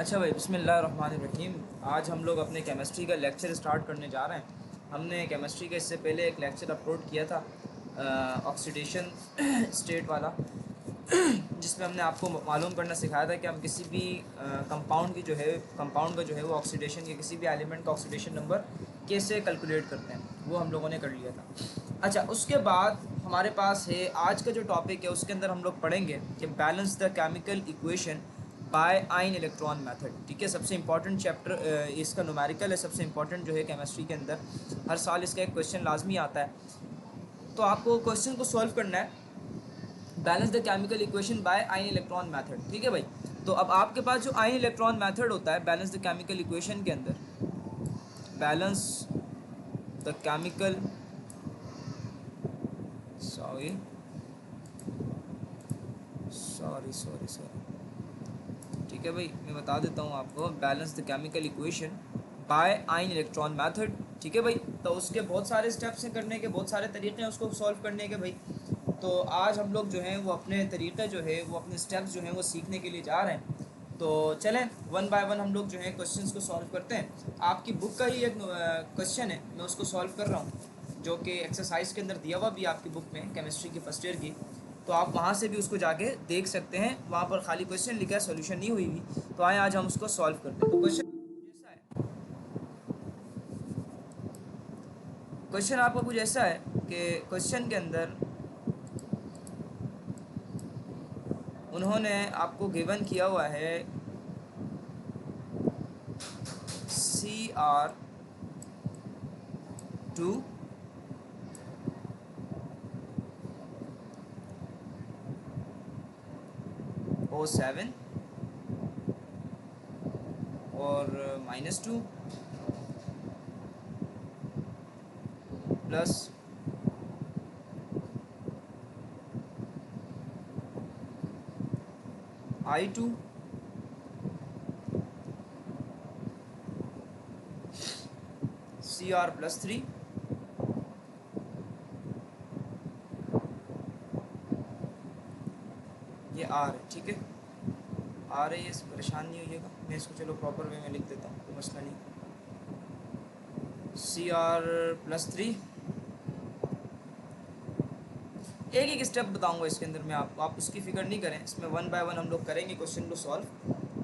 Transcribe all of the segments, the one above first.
अच्छा भाई, बिस्मिल्लाहिर्रहमानिर्रहीम। आज हम लोग अपने केमिस्ट्री का लेक्चर स्टार्ट करने जा रहे हैं। हमने केमिस्ट्री का इससे पहले एक लेक्चर अपलोड किया था ऑक्सीडेशन स्टेट वाला, जिसमें हमने आपको मालूम करना सिखाया था कि हम किसी भी कंपाउंड का जो है वो ऑक्सीडेशन या किसी भी एलिमेंट का ऑक्सीडेशन नंबर कैसे कैलकुलेट करते हैं, वो हम लोगों ने कर लिया था। अच्छा, उसके बाद हमारे पास है आज का जो टॉपिक है, उसके अंदर हम लोग पढ़ेंगे कि balance the chemical equation by ion electron method. ठीक है, सबसे इंपॉर्टेंट चैप्टर इसका न्यूमेरिकल है, सबसे इंपॉर्टेंट जो है केमिस्ट्री के अंदर। हर साल इसका एक क्वेश्चन लाजमी आता है, तो आपको क्वेश्चन को सॉल्व करना है, balance the chemical equation by ion electron method. ठीक है भाई, तो अब आपके पास जो आयन इलेक्ट्रॉन मेथड होता है बैलेंस द केमिकल इक्वेशन के अंदर, balance the chemical sorry sorry sorry sorry ठीक है भाई, मैं बता देता हूँ आपको, balance the chemical equation by ion electron method. ठीक है भाई, तो उसके बहुत सारे स्टेप्स हैं करने के, बहुत सारे तरीके हैं उसको सॉल्व करने के भाई। तो आज हम लोग जो हैं वो अपने तरीक़े जो है वो अपने स्टेप्स जो हैं वो सीखने के लिए जा रहे हैं। तो चलें वन बाय वन हम लोग जो है क्वेश्चंस को सॉल्व करते हैं। आपकी बुक का ही एक क्वेश्चन है, मैं उसको सॉल्व कर रहा हूँ, जो कि एक्सरसाइज के अंदर दिया हुआ भी आपकी बुक में, केमिस्ट्री की फर्स्ट ईयर की। तो आप वहाँ से भी उसको जाके देख सकते हैं, वहाँ पर खाली क्वेश्चन लिखा है, सोल्यूशन नहीं हुई हुई। तो आए आज हम उसको सॉल्व करते हैं। तो क्वेश्चन आपका कुछ ऐसा है कि क्वेश्चन के अंदर उन्होंने आपको गिवन किया हुआ है Cr2 O7 और -2 प्लस I2 Cr+3 ये R है। ठीक है, R है, ये परेशान नहीं होइएगा, मैं इसको चलो प्रॉपर वे में लिख देता हूँ, कोई मसला नहीं। Cr+3, एक स्टेप बताऊंगा इसके अंदर मैं आपको, आप उसकी फ़िक्र नहीं करें, इसमें वन बाय वन हम लोग करेंगे क्वेश्चन को सॉल्व।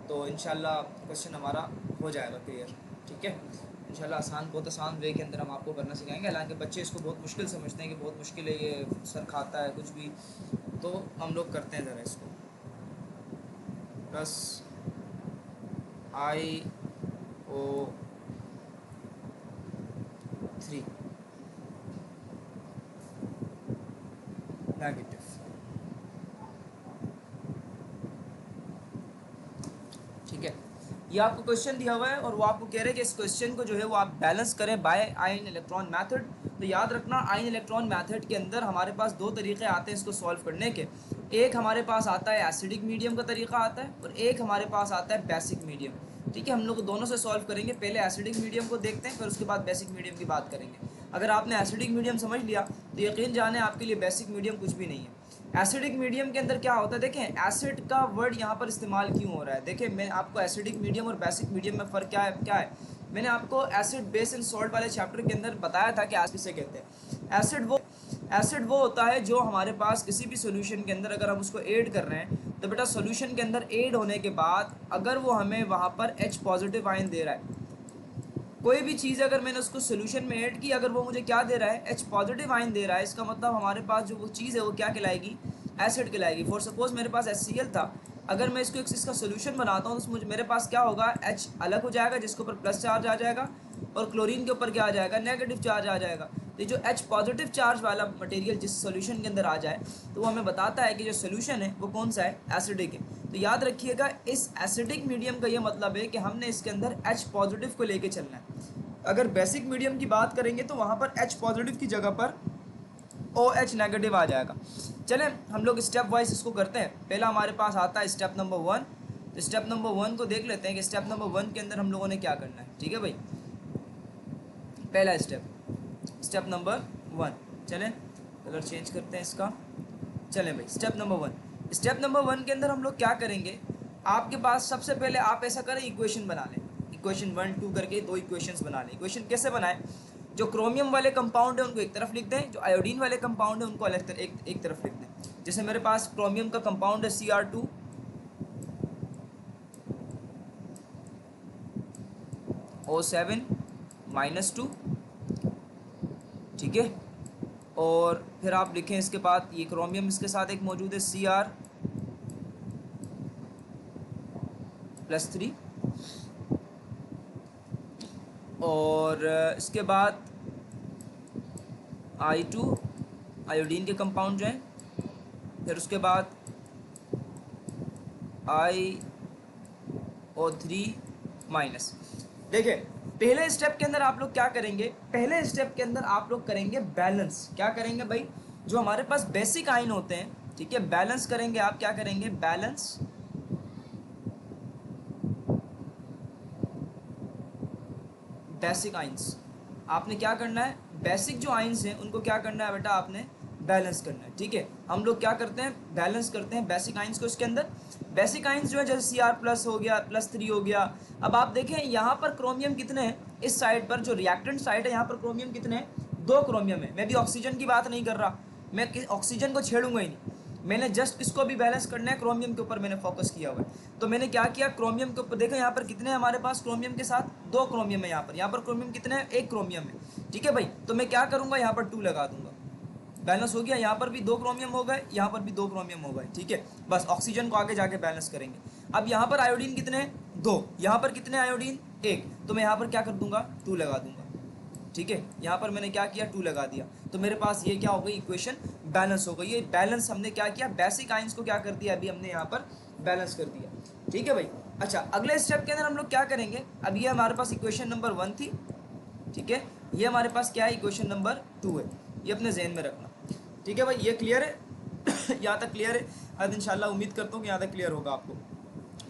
तो इंशाल्लाह क्वेश्चन हमारा हो जाएगा क्लियर। ठीक है, इंशाल्लाह आसान, बहुत आसान वे के अंदर हम आपको करना सिखाएंगे। हालांकि बच्चे इसको बहुत मुश्किल समझते हैं कि बहुत मुश्किल है, ये सर खाता है कुछ भी, तो हम लोग करते हैं ज़रा इसको। Plus IO3 negative. ठीक है, ये आपको क्वेश्चन दिया हुआ है और वो आपको कह रहे हैं कि इस क्वेश्चन को जो है वो आप बैलेंस करें बाय आयन इलेक्ट्रॉन मेथड। तो याद रखना, आयन इलेक्ट्रॉन मेथड के अंदर हमारे पास दो तरीके आते हैं इसको सॉल्व करने के। एक हमारे पास आता है एसिडिक मीडियम का तरीका आता है, और एक हमारे पास आता है बेसिक मीडियम। ठीक है, हम लोग दोनों से सॉल्व करेंगे, पहले एसिडिक मीडियम को देखते हैं, फिर उसके बाद बेसिक मीडियम की बात करेंगे। अगर आपने एसिडिक मीडियम समझ लिया तो यकीन जाने आपके लिए बेसिक मीडियम कुछ भी नहीं है। एसिडिक मीडियम के अंदर क्या होता है, देखें एसिड का वर्ड यहाँ पर इस्तेमाल क्यों हो रहा है। देखें, मैं आपको एसिडिक मीडियम और बेसिक मीडियम में फ़र्क क्या है मैंने आपको एसिड बेस एंड सॉल्ट वाले चैप्टर के अंदर बताया था कि एसिड किसे कहते हैं। एसिड वो होता है जो हमारे पास किसी भी सोल्यूशन के अंदर अगर हम उसको ऐड कर रहे हैं, तो बेटा सोल्यूशन के अंदर ऐड होने के बाद अगर वो हमें वहाँ पर H पॉजिटिव आयन दे रहा है, कोई भी चीज़ अगर मैंने उसको सोल्यूशन में ऐड की, अगर वो मुझे क्या दे रहा है, H पॉजिटिव आयन दे रहा है, इसका मतलब हमारे पास जो वो चीज़ है वो क्या कहलाएगी, एसिड कहलाएगी। फॉर सपोज मेरे पास HCl था, अगर मैं इसका सोल्यूशन बनाता हूँ तो मुझे मेरे पास क्या होगा, H अलग हो जाएगा जिसके ऊपर प्लस चार्ज आ जाएगा, और क्लोरीन के ऊपर क्या आ जाएगा, नेगेटिव चार्ज आ जाएगा। तो जो H पॉजिटिव चार्ज वाला मटेरियल जिस सोल्यूशन के अंदर आ जाए, तो वो हमें बताता है कि जो सोल्यूशन है वो कौन सा है, एसिडिक है। तो याद रखिएगा, इस एसिडिक मीडियम का ये मतलब है कि हमने इसके अंदर H पॉजिटिव को लेके चलना है। अगर बेसिक मीडियम की बात करेंगे तो वहाँ पर H पॉजिटिव की जगह पर OH नेगेटिव आ जाएगा। चलें हम लोग स्टेप वाइज इसको करते हैं। पहला हमारे पास आता है स्टेप नंबर 1। तो स्टेप नंबर 1 को देख लेते हैं कि स्टेप नंबर 1 के अंदर हम लोगों ने क्या करना है। ठीक है भाई, पहला स्टेप नंबर 1। चलें कलर चेंज करते हैं इसका। चलें भाई, स्टेप नंबर 1 के अंदर हम लोग क्या करेंगे, आपके पास सबसे पहले आप ऐसा करें, इक्वेशन बना लें, इक्वेशन 1 2 करके दो इक्वेशंस बना लें। इक्वेशन कैसे बनाएं? जो क्रोमियम वाले कंपाउंड है उनको एक तरफ लिख दें, जो आयोडीन वाले कंपाउंड है उनको अलग एक तरफ लिख दें। जैसे मेरे पास क्रोमियम का कंपाउंड है Cr2 O7 -2, ठीक है। और फिर आप लिखें इसके बाद ये क्रोमियम इसके साथ एक मौजूद है Cr+3, और इसके बाद I2 आयोडीन के कंपाउंड जो हैं, फिर उसके बाद IO3-। देखिए पहले स्टेप के अंदर आप लोग क्या करेंगे, पहले स्टेप के अंदर आप लोग करेंगे बैलेंस। क्या करेंगे भाई? जो हमारे पास बेसिक आयन होते हैं, ठीक है, बैलेंस करेंगे। आप क्या करेंगे? Balance basic ions. आपने क्या करना है? बेसिक जो आइंस हैं उनको क्या करना है बेटा? आपने बैलेंस करना है, ठीक है। हम लोग क्या करते हैं? बैलेंस करते हैं बेसिक आइंस को। इसके अंदर बेसिक आइंस जो है, जैसे Cr+ हो गया, +3 हो गया। अब आप देखें यहाँ पर क्रोमियम कितने हैं? इस साइड पर जो रिएक्टेंट साइड है यहाँ पर क्रोमियम कितने हैं? 2 क्रोमियम है। मैं भी ऑक्सीजन की बात नहीं कर रहा, मैं ऑक्सीजन को छेड़ूंगा ही नहीं, मैंने जस्ट इसको भी बैलेंस करना है, क्रोमियम के ऊपर मैंने फोकस किया हुआ है। तो मैंने क्या किया? क्रोमियम के ऊपर देखो यहाँ पर कितने हैं हमारे पास क्रोमियम के साथ? 2 क्रोमियम है यहाँ पर क्रोमियम कितने हैं? 1 क्रोमियम है, ठीक है भाई। तो मैं क्या करूँगा? यहाँ पर 2 लगा दूंगा, बैलेंस हो गया। यहाँ पर भी 2 क्रोमियम हो गए, यहाँ पर भी 2 क्रोमियम हो गए, ठीक है। बस ऑक्सीजन को आगे जाके बैलेंस करेंगे। अब यहाँ पर आयोडीन कितने हैं? 2। यहाँ पर कितने आयोडीन? 1। तो मैं यहाँ पर क्या कर दूंगा? 2 लगा दूंगा, ठीक है। यहाँ पर मैंने क्या किया? 2 लगा दिया। तो मेरे पास ये क्या हो गई? इक्वेशन बैलेंस हो गई। ये बैलेंस हमने क्या किया? बेसिक आइंस को क्या कर दिया? अभी हमने यहाँ पर बैलेंस कर दिया, ठीक है भाई। अच्छा, अगले स्टेप के अंदर हम लोग क्या करेंगे? अब ये हमारे पास इक्वेशन नंबर 1 थी, ठीक है। ये हमारे पास क्या है? इक्वेशन नंबर 2 है। ये अपने जहन में रखना, ठीक है भाई। ये क्लियर है? यहाँ तक क्लियर है? आज इंशाल्लाह उम्मीद करता हूँ कि यहाँ तक क्लियर होगा आपको।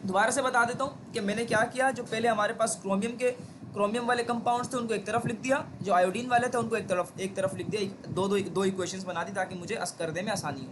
दोबारा से बता देता हूँ कि मैंने क्या किया। जो पहले हमारे पास क्रोमियम वाले कंपाउंड्स थे उनको एक तरफ लिख दिया, जो आयोडीन वाले थे उनको एक तरफ लिख दिया। दो इक्वेशंस बना दी ताकि मुझे करने में आसानी हो।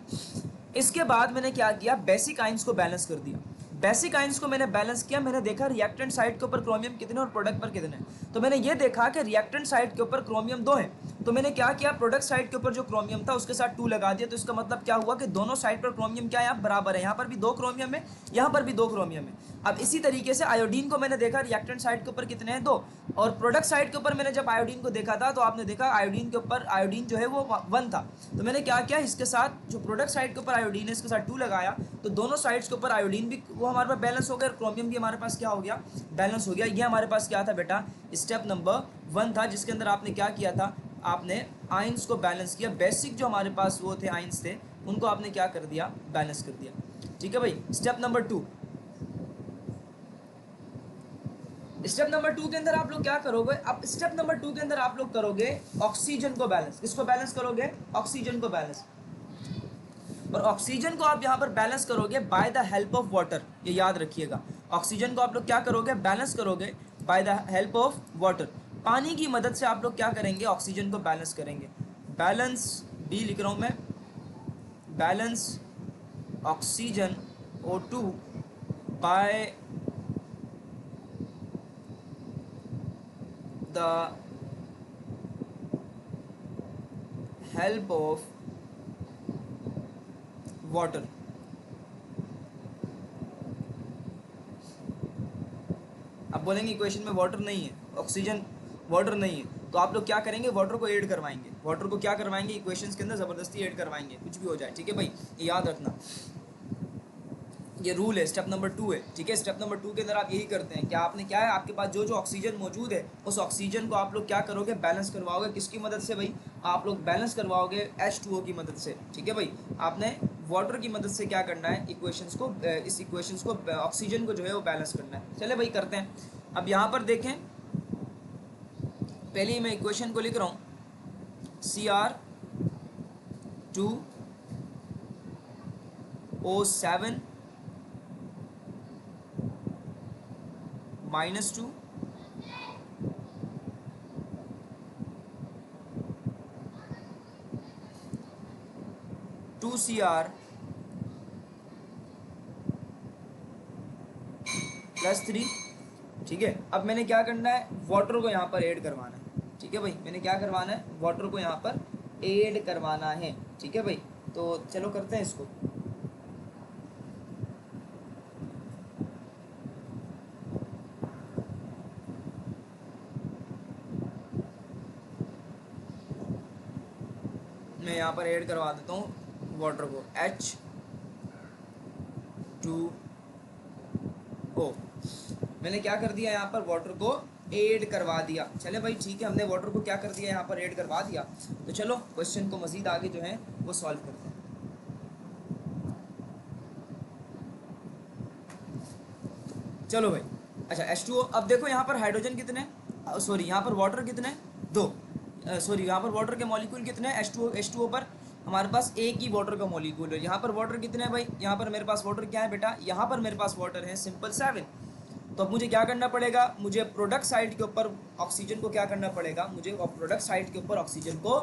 इसके बाद मैंने क्या किया? बेसिक आइंस को बैलेंस कर दिया। बेसिक आइंस को मैंने बैलेंस किया, मैंने देखा रिएक्टेंट साइड के ऊपर क्रोमियम कितने और प्रोडक्ट पर कितने। तो मैंने ये देखा कि रिएक्टेंट साइड के ऊपर क्रोमियम 2 है, तो मैंने क्या किया? प्रोडक्ट साइड के ऊपर जो क्रोमियम था उसके साथ 2 लगा दिया। तो इसका मतलब क्या हुआ कि दोनों साइड पर क्रोमियम क्या है? यहाँ बराबर है। यहाँ पर भी 2 क्रोमियम है, यहाँ पर भी 2 क्रोमियम है। अब इसी तरीके से आयोडीन को मैंने देखा रिएक्टेंट साइड के ऊपर कितने हैं? 2। और प्रोडक्ट साइड के ऊपर मैंने जब आयोडीन को देखा था तो आपने देखा आयोडीन के ऊपर आयोडीन जो है वो 1 था। तो मैंने क्या किया? इसके साथ जो प्रोडक्ट साइड के ऊपर आयोडीन है इसके साथ 2 लगाया। तो दोनों साइड्स के ऊपर आयोडीन भी वो हमारे पास बैलेंस हो गया, क्रोमियम भी हमारे पास क्या हो गया? बैलेंस हो गया। ये हमारे पास क्या था बेटा? स्टेप नंबर 1 था, जिसके अंदर आपने क्या किया था? आपने आइंस को बैलेंस किया। बेसिक जो हमारे पास वो थे आइंस थे उनको आपने क्या कर दिया? बैलेंस कर दिया, ठीक है भाई। Step number 2। स्टेप नंबर 2 के अंदर आप लोग क्या करोगे? अब स्टेप नंबर 2 के अंदर आप लोग करोगे ऑक्सीजन को बैलेंस। किसको बैलेंस करोगे? ऑक्सीजन को बैलेंस। और ऑक्सीजन को आप यहाँ पर बैलेंस करोगे by the help of water. ये याद रखिएगा, ऑक्सीजन को आप लोग क्या करोगे? बैलेंस करोगे by the help of water. पानी की मदद से आप लोग क्या करेंगे? ऑक्सीजन को बैलेंस करेंगे। बैलेंस बी लिख रहा हूँ मैं, balance oxygen O2 by the help of water। अब बोलेंगे इक्वेशन में वाटर नहीं है, ऑक्सीजन वाटर नहीं है, तो आप लोग क्या करेंगे? वाटर को ऐड करवाएंगे। वाटर को क्या करवाएंगे? इक्वेशंस के अंदर ज़बरदस्ती ऐड करवाएंगे, कुछ भी हो जाए, ठीक है भाई। ये याद रखना, ये रूल है। स्टेप नंबर 2 है, ठीक है। स्टेप नंबर 2 के अंदर आप यही करते हैं कि आपने क्या है, आपके पास जो जो ऑक्सीजन मौजूद है उस ऑक्सीजन को आप लोग क्या करोगे? बैलेंस करवाओगे। किसकी मदद से भाई? आप लोग बैलेंस करवाओगे H2O की मदद से, ठीक है भाई। आपने वाटर की मदद से क्या करना है? इक्वेशंस को इस इक्वेशंस को ऑक्सीजन को जो है वो बैलेंस करना है। चले भाई करते हैं। अब यहाँ पर देखें, पहले ही मैं इक्वेशन को लिख रहा हूँ, Cr2O7 -2 2Cr +3, ठीक है। अब मैंने क्या करना है, वाटर को यहाँ पर ऐड करवाना है, ठीक है भाई। मैंने क्या करवाना है, वाटर को यहाँ पर ऐड करवाना है, ठीक है भाई। तो चलो करते हैं इसको। मैं यहाँ पर ऐड करवा देता हूँ वाटर को, H2O। मैंने क्या कर दिया, यहाँ पर वाटर को ऐड करवा दिया। चले भाई ठीक है, हमने वाटर को क्या कर दिया, यहाँ पर ऐड करवा दिया। तो चलो क्वेश्चन को मज़ीद आगे जो है वो सॉल्व करते हैं। चलो भाई, अच्छा H2O। अब देखो यहाँ पर हाइड्रोजन कितने, सॉरी यहाँ पर वाटर कितने, 2, सॉरी यहाँ पर वाटर के मॉलिक्यूल कितने, H2O पर हमारे पास एक ही वाटर का मॉलिक्यूल है। यहाँ पर वाटर कितने हैं भाई, यहाँ पर मेरे पास वाटर क्या है बेटा, यहाँ पर मेरे पास वाटर है सिंपल 7। तो अब मुझे क्या करना पड़ेगा, मुझे प्रोडक्ट साइड के ऊपर ऑक्सीजन को क्या करना पड़ेगा, मुझे प्रोडक्ट साइड के ऊपर ऑक्सीजन को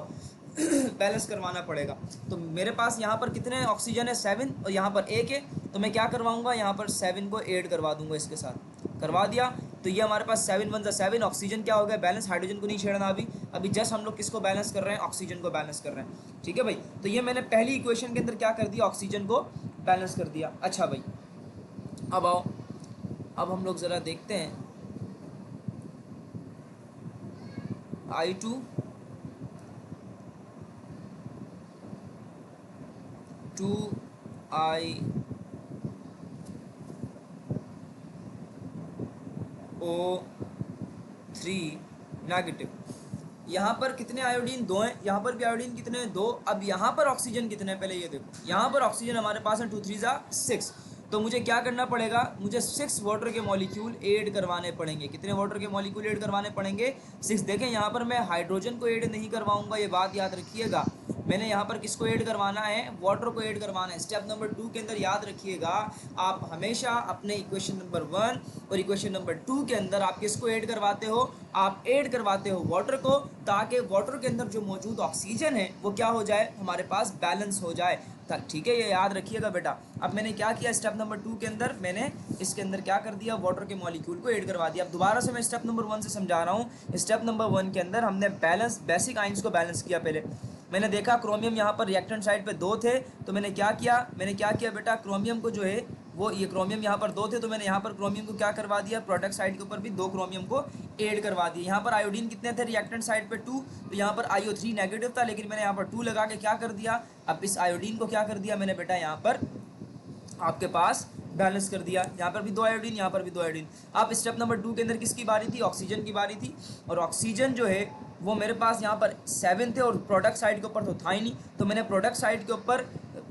बैलेंस करवाना पड़ेगा। तो मेरे पास यहाँ पर कितने ऑक्सीजन है, 7, और यहाँ पर 1 है। तो मैं क्या करवाऊँगा, यहाँ पर 7 को ऐड करवा दूंगा, इसके साथ करवा दिया। तो ये हमारे पास 7 × 1 = 7, ऑक्सीजन क्या हो गया, बैलेंस। हाइड्रोजन को नहीं छेड़ना अभी जस्ट हम लोग किसको बैलेंस कर रहे हैं, ऑक्सीजन को बैलेंस कर रहे हैं, ठीक है भाई। तो ये मैंने पहली इक्वेशन के अंदर क्या कर दिया, ऑक्सीजन को बैलेंस कर दिया। अच्छा भाई, अब आओ, अब हम लोग ज़रा देखते हैं I2 2IO3 नेगेटिव। यहाँ पर कितने आयोडीन, 2 हैं। यहाँ पर भी आयोडीन कितने हैं, 2। अब यहाँ पर ऑक्सीजन कितने हैं, पहले ये देखो। यहाँ पर ऑक्सीजन हमारे पास है 2 × 3 = 6। तो मुझे क्या करना पड़ेगा, मुझे 6 वाटर के मॉलिक्यूल ऐड करवाने पड़ेंगे। कितने वाटर के मॉलिक्यूल ऐड करवाने पड़ेंगे, 6। देखें यहाँ पर मैं हाइड्रोजन को ऐड नहीं करवाऊंगा, ये बात याद रखिएगा। मैंने यहाँ पर किसको ऐड करवाना है, वाटर को ऐड करवाना है। स्टेप नंबर 2 के अंदर याद रखिएगा, आप हमेशा अपने इक्वेशन नंबर 1 और इक्वेशन नंबर 2 के अंदर आप किसको ऐड करवाते हो, आप ऐड करवाते हो वाटर को, ताकि वाटर के अंदर जो मौजूद ऑक्सीजन है वो क्या हो जाए, हमारे पास बैलेंस हो जाए, ठीक है। ये याद रखिएगा बेटा। अब मैंने क्या किया, स्टेप नंबर 2 के अंदर मैंने इसके अंदर क्या कर दिया, वाटर के मॉलिक्यूल को ऐड करवा दिया। अब दोबारा से मैं स्टेप नंबर 1 से समझा रहा हूँ। स्टेप नंबर 1 के अंदर हमने बैलेंस, बेसिक आइंस को बैलेंस किया। पहले मैंने देखा क्रोमियम यहाँ पर रिएक्टेंट साइड पे 2 थे, तो मैंने क्या किया बेटा, क्रोमियम को जो है वो, ये क्रोमियम यहाँ पर 2 थे, तो मैंने यहाँ पर क्रोमियम को क्या करवा दिया, प्रोडक्ट साइड के ऊपर भी 2 क्रोमियम को ऐड करवा दिया। यहाँ पर आयोडीन कितने थे रिएक्टेंट साइड पे, 2, तो यहाँ पर IO3 नेगेटिव था, लेकिन मैंने यहाँ पर 2 लगा के क्या कर दिया, अब इस आयोडीन को क्या कर दिया मैंने बेटा, यहाँ पर आपके पास बैलेंस कर दिया। यहाँ पर भी 2 आयोडीन, यहाँ पर भी 2 आयोडीन। अब स्टेप नंबर 2 के अंदर किसकी बारी थी, ऑक्सीजन की बारी थी। और ऑक्सीजन जो है वो मेरे पास यहाँ पर 7 थे, और प्रोडक्ट साइड के ऊपर तो था ही नहीं। तो मैंने प्रोडक्ट साइड के ऊपर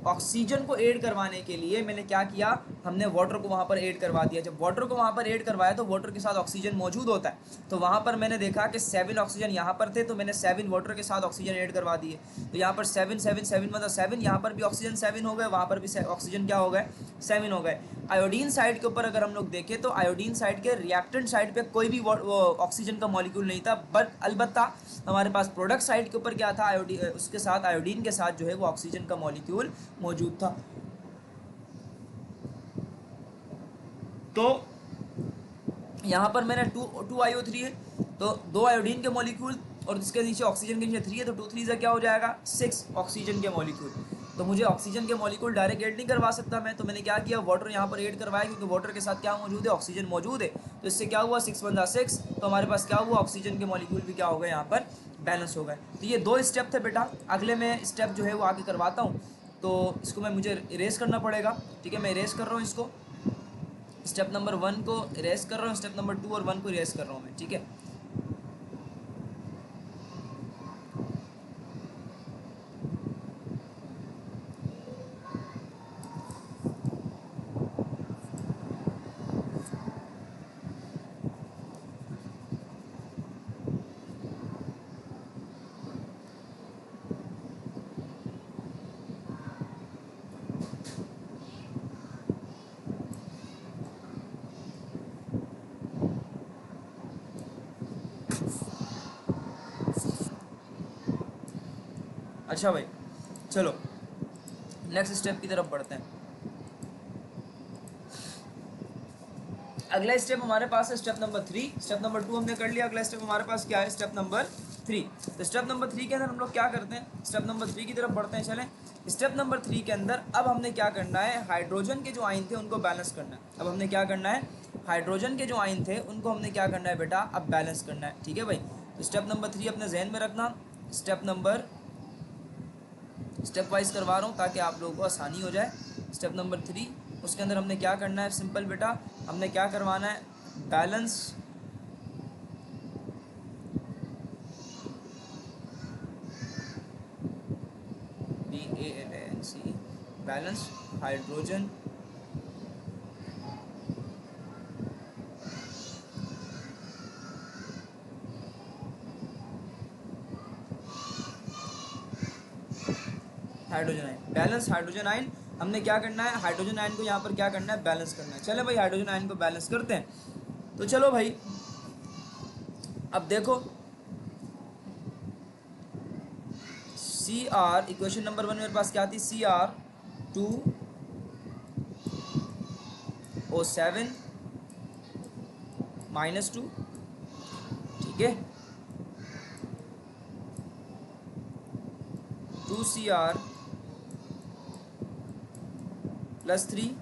ऑक्सीजन को ऐड करवाने के लिए मैंने क्या किया, हमने वाटर को वहाँ पर ऐड करवा दिया। जब वाटर को वहाँ पर ऐड करवाया तो वाटर के साथ ऑक्सीजन मौजूद होता है, तो वहाँ पर मैंने देखा कि 7 ऑक्सीजन यहाँ पर थे, तो मैंने 7 वाटर के साथ ऑक्सीजन ऐड करवा दिए। तो यहाँ पर 7 7 7 मतलब 7, यहाँ पर भी ऑक्सीजन 7 हो गए, वहाँ पर भी ऑक्सीजन क्या हो गए, 7 हो गए। आयोडीन साइड के ऊपर अगर हम लोग देखें तो आयोडीन साइड के रिएक्टेंट साइड पे कोई भी ऑक्सीजन का मॉलिक्यूल नहीं था, बट अलबत्ता हमारे पास प्रोडक्ट साइड के ऊपर क्या था, उसके साथ आयोडीन के साथ जो है वो ऑक्सीजन का मॉलिक्यूल मौजूद था। तो यहाँ पर मैंने 2 IO3 है, तो 2 आयोडीन के मॉलिक्यूल और इसके नीचे ऑक्सीजन के नीचे 3 है, तो 2 3 से क्या हो जाएगा, 6 ऑक्सीजन के मॉलिक्यूल। तो मुझे ऑक्सीजन के मॉलिक्यूल डायरेक्ट ऐड नहीं करवा सकता मैं, तो मैंने क्या किया, वाटर यहाँ पर ऐड करवाया, क्योंकि वाटर के साथ क्या मौजूद है, ऑक्सीजन मौजूद है। तो इससे क्या हुआ, 6 × 6, तो हमारे पास क्या हुआ, ऑक्सीजन के मॉलिक्यूल भी क्या हो गए, यहाँ पर बैलेंस हो गए। तो ये 2 स्टेप थे बेटा। अगले में स्टेप जो है वो आगे करवाता हूँ, तो इसको मुझे इरेज करना पड़ेगा, ठीक है। मैं इरेज कर रहा हूँ इसको, स्टेप नंबर 1 को इरेज कर रहा हूँ, स्टेप नंबर 2 और 1 को इरेज कर रहा हूँ मैं, ठीक है। अच्छा भाई, चलो नेक्स्ट स्टेप की तरफ बढ़ते हैं। अगला स्टेप हमारे पास है स्टेप नंबर 3। स्टेप नंबर 2 हमने कर लिया, अगला स्टेप हमारे पास क्या है, स्टेप नंबर 3। तो स्टेप नंबर 3 के अंदर हम लोग क्या करते हैं, स्टेप नंबर 3 की तरफ बढ़ते हैं। चलें, स्टेप नंबर 3 के अंदर अब हमने क्या करना है, हाइड्रोजन के जो आयन थे उनको बैलेंस करना है। अब हमने क्या करना है, हाइड्रोजन के जो आयन थे उनको हमने क्या करना है बेटा, अब बैलेंस करना है। ठीक है भाई, तो स्टेप नंबर 3 अपने जहन में रखना। स्टेप वाइज करवा रहा हूँ ताकि आप लोगों को आसानी हो जाए। स्टेप नंबर 3, उसके अंदर हमने क्या करना है, सिंपल बेटा, हमने क्या करवाना है, balance BALANC, balance hydrogen ion, balance hydrogen ion. हमने क्या करना है, हाइड्रोजन आयन को यहाँ पर क्या करना है, बैलेंस करना है। चले भाई, हाइड्रोजन आयन को बैलेंस करते हैं। तो चलो भाई, अब देखो CR, इक्वेशन नंबर 1 मेरे पास क्या थी, CR2O7 -2, ठीक है, 2CR +3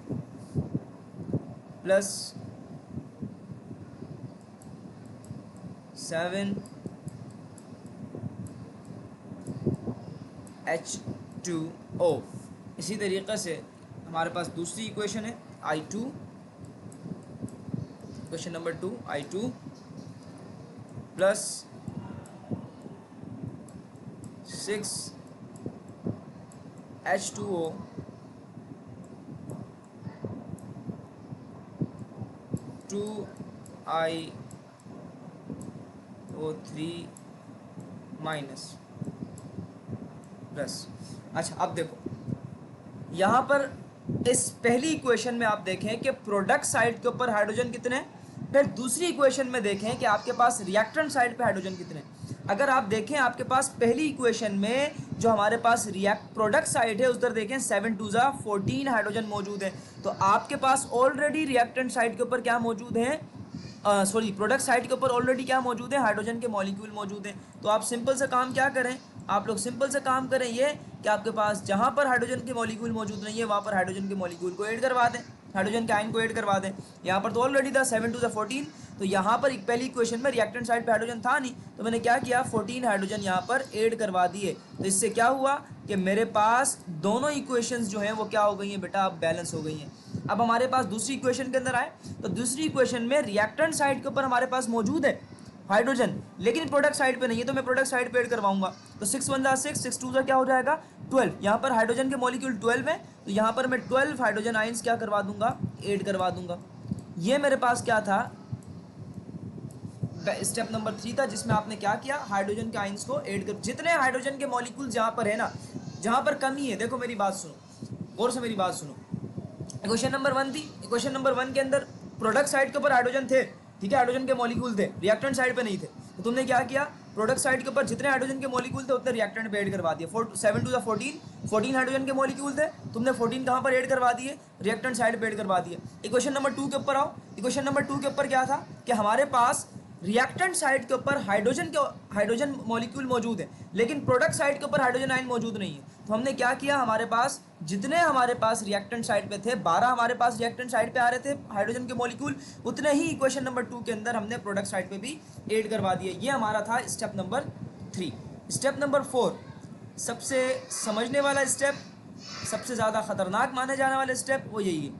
+ 7H2O। इसी तरीक़े से हमारे पास दूसरी इक्वेशन है I2, equation number 2, I2 + 6H2O2IO3- plus. अच्छा, अब देखो यहाँ पर इस पहली इक्वेशन में आप देखें कि प्रोडक्ट साइड के ऊपर हाइड्रोजन कितने हैं, फिर दूसरी इक्वेशन में देखें कि आपके पास रिएक्टेंट साइड पे हाइड्रोजन कितने हैं। अगर आप देखें आपके पास पहली इक्वेशन में जो हमारे पास प्रोडक्ट साइड है उधर देखें 7 2 14 हाइड्रोजन मौजूद है। तो आपके पास ऑलरेडी रिएक्टेंट साइड के ऊपर क्या मौजूद है, सॉरी प्रोडक्ट साइड के ऊपर ऑलरेडी क्या मौजूद है, हाइड्रोजन के मॉलिक्यूल मौजूद हैं। तो आप सिंपल से काम क्या करें, आप लोग सिंपल से काम करें ये कि आपके पास जहाँ पर हाइड्रोजन के मॉलिक्यूल मौजूद नहीं है वहाँ पर हाइड्रोजन के मॉलिक्यूल को ऐड करवा दें, हाइड्रोजन के आयन को ऐड करवा दें। यहाँ पर तो ऑलरेडी था 7 2 14, तो यहाँ पर एक पहली इक्वेशन में रिएक्टेंट साइड पे हाइड्रोजन था नहीं, तो मैंने क्या किया, 14 हाइड्रोजन यहाँ पर ऐड करवा दिए। तो इससे क्या हुआ कि मेरे पास दोनों इक्वेशंस जो हैं वो क्या हो गई हैं बेटा, अब बैलेंस हो गई हैं। अब हमारे पास दूसरी इक्वेशन के अंदर आए तो दूसरी इक्वेशन में रिएक्टेंट साइड के ऊपर हमारे पास मौजूद है हाइड्रोजन, लेकिन प्रोडक्ट साइड पे नहीं है, तो मैं प्रोडक्ट साइड पे ऐड करवाऊंगा। तो 6 1 6, 6 2 क्या हो जाएगा 12। यहाँ पर हाइड्रोजन के मॉलिक्यूल 12 है, तो यहाँ पर मैं 12 हाइड्रोजन आइंस क्या करवा दूंगा, ऐड करवा दूंगा। ये मेरे पास क्या था, स्टेप नंबर 3 था, जिसमें आपने क्या किया, हाइड्रोजन के आइंस को ऐड कर, जितने हाइड्रोजन के मॉलिक्यूल जहाँ पर है ना, जहाँ पर कमी है, देखो मेरी बात सुनो, गौर से मेरी बात सुनो। इक्वेशन नंबर 1 थी, इक्वेशन नंबर 1 के अंदर प्रोडक्ट साइड के ऊपर हाइड्रोजन थे, ठीक है, हाइड्रोजन के मॉलिक्यूल थे, रिएक्टेंट साइड पे नहीं थे। तो तुमने क्या किया, प्रोडक्ट साइड के ऊपर जितने हाइड्रोजन के मॉलिक्यूल थे उतने रिएक्टेंट पे ऐड करवा दिए। 7 2 14 हाइड्रोजन के मॉलिक्यूल थे, तुमने 14 कहाँ पर ऐड करवा दिए, रिएक्टेंट साइड पे ऐड करवा दिए। इक्वेशन नंबर 2 के ऊपर आओ, इक्वेशन नंबर 2 के ऊपर क्या था कि हमारे पास रिएक्टेंट साइड के ऊपर हाइड्रोजन मॉलिक्यूल मौजूद है, लेकिन प्रोडक्ट साइड के ऊपर हाइड्रोजन आयन मौजूद नहीं है। तो हमने क्या किया, हमारे पास जितने हमारे पास रिएक्टेंट साइड पे थे, 12 हमारे पास रिएक्टेंट साइड पे आ रहे थे हाइड्रोजन के मॉलिक्यूल, उतने ही इक्वेशन नंबर 2 के अंदर हमने प्रोडक्ट साइड पे भी ऐड करवा दिए। ये हमारा था स्टेप नंबर 3। स्टेप नंबर 4 सबसे समझने वाला स्टेप, सबसे ज़्यादा खतरनाक माने जाने वाला स्टेप वो यही है।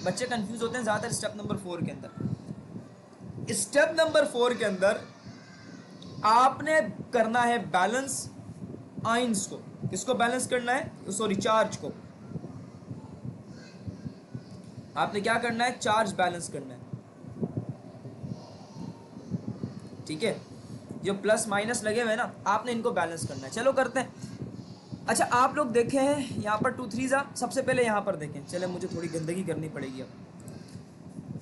बच्चे कंफ्यूज होते हैं ज़्यादातर स्टेप नंबर 4 के अंदर। स्टेप नंबर 4 के अंदर आपने करना है बैलेंस आयंस को। किसको बैलेंस करना है, सॉरी चार्ज को। आपने क्या करना है, चार्ज बैलेंस करना है, ठीक है। जो प्लस माइनस लगे हुए ना, आपने इनको बैलेंस करना है। चलो करते हैं। अच्छा, आप लोग देखें हैं यहाँ पर 2 3 सबसे पहले यहाँ पर देखें, चले मुझे थोड़ी गंदगी करनी पड़ेगी अब।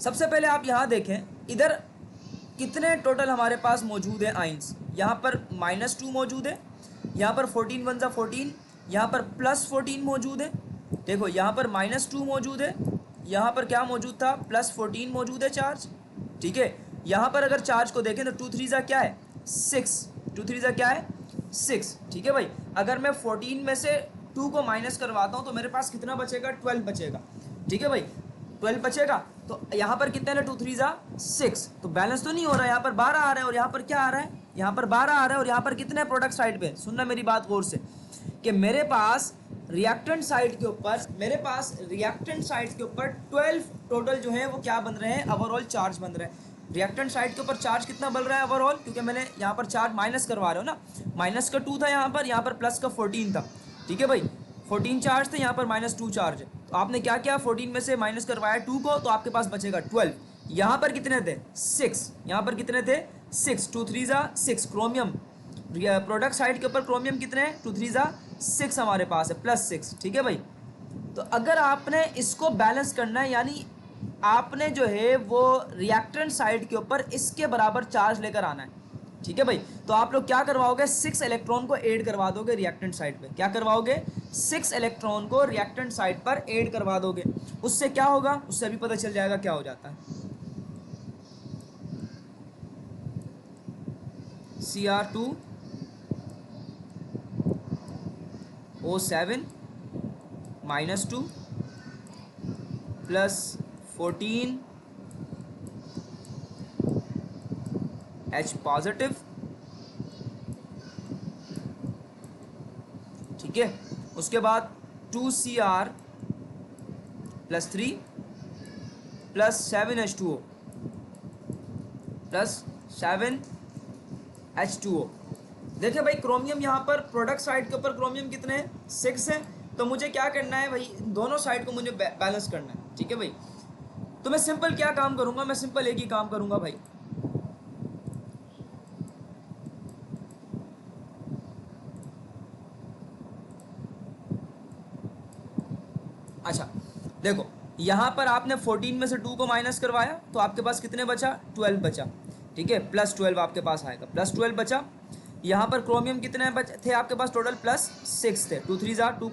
सबसे पहले आप यहाँ देखें, इधर कितने टोटल हमारे पास मौजूद है आइंस। यहाँ पर -2 मौजूद है, यहाँ पर 14 1 14, यहाँ पर +14 मौजूद है। देखो यहाँ पर -2 मौजूद है, यहाँ पर क्या मौजूद था, +14 मौजूद है चार्ज, ठीक है। यहाँ पर अगर चार्ज को देखें तो 2 3 ज़ा क्या है 6, 2 3 ज़ा क्या है 6, ठीक है भाई। अगर मैं 14 में से 2 को माइनस करवाता हूँ तो मेरे पास कितना बचेगा, 12 बचेगा, ठीक है भाई, 12 बचेगा। तो यहाँ पर कितने ना 2 3 ज़ा 6, तो बैलेंस तो नहीं हो रहा है, यहाँ पर 12 आ रहा है और यहाँ पर क्या आ रहा है, यहाँ पर 12 आ रहा है और यहाँ पर कितने प्रोडक्ट साइड पे, सुनना मेरी बात गौर से, कि मेरे पास रिएक्टेंट साइड के ऊपर, मेरे पास रिएक्टेंट साइड के ऊपर 12 टोटल जो है वो क्या बन रहे हैं, ओवरऑल चार्ज बन रहे हैं। रिएक्टेंट साइड के ऊपर चार्ज कितना बन रहा है ओवरऑल, क्योंकि मैंने यहाँ पर चार्ज माइनस करवा रहे हो ना, माइनस का 2 था यहाँ पर प्लस का 14 था, ठीक है भाई, 14 चार्ज थे, यहाँ पर -2 चार्ज है। तो आपने क्या किया, 14 में से माइनस करवाया 2 को, तो आपके पास बचेगा 12। यहाँ पर कितने थे 6, यहाँ पर कितने थे 6, 2 3 ज़ा 6, क्रोमियम प्रोडक्ट साइड के ऊपर क्रोमियम कितने हैं 2 3 ज़ा 6 हमारे पास है, +6, ठीक है भाई। तो अगर आपने इसको बैलेंस करना है, यानी आपने जो है वो रिएक्टेंट साइड के ऊपर इसके बराबर चार्ज लेकर आना है, ठीक है भाई। तो आप लोग क्या करवाओगे, 6 इलेक्ट्रॉन को ऐड करवा दोगे रिएक्टेंट साइड पे, क्या करवाओगे, 6 इलेक्ट्रॉन को रिएक्टेंट साइड पर ऐड करवा दोगे। उससे क्या होगा, उससे अभी पता चल जाएगा क्या हो जाता है। Cr2O7 -2 +14 H पॉजिटिव, ठीक है। उसके बाद 2Cr +3 +7H2O +7H2O। देखिए भाई, क्रोमियम यहाँ पर प्रोडक्ट साइड के ऊपर क्रोमियम कितने हैं 6 है, तो मुझे क्या करना है भाई, दोनों साइड को मुझे बैलेंस करना है, ठीक है भाई। तो मैं सिंपल क्या काम करूँगा, मैं सिंपल एक ही काम करूँगा भाई, अच्छा देखो, यहाँ पर आपने 14 में से 2 को माइनस करवाया तो आपके पास कितने बचा, 12 बचा, ठीक है, +12 आपके पास आएगा, +12 बचा। यहाँ पर क्रोमियम कितने थे आपके पास टोटल, +6 थे, 2 3 ज़ा 2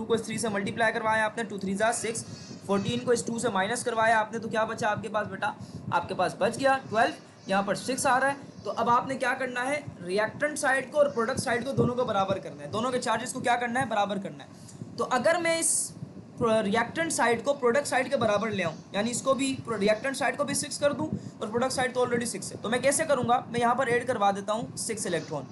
को 3 से मल्टीप्लाई करवाया आपने, 2 3 ज़ा 6, 14 को इस 2 से माइनस करवाया आपने, तो क्या बचा आपके पास बेटा, आपके पास बच गया 12, यहाँ पर 6 आ रहा है। तो अब आपने क्या करना है, रिएक्टेंट साइड को और प्रोडक्ट साइड को दोनों को बराबर करना है, दोनों के चार्जेस को क्या करना है, बराबर करना है। तो अगर मैं इस रिएक्टेंट साइड को प्रोडक्ट साइड के बराबर ले आऊँ, यानी इसको भी रिएक्टेंट साइड को भी 6 कर दूँ और प्रोडक्ट साइड तो ऑलरेडी 6 है, तो मैं कैसे करूँगा, मैं यहाँ पर ऐड करवा देता हूँ 6 इलेक्ट्रॉन।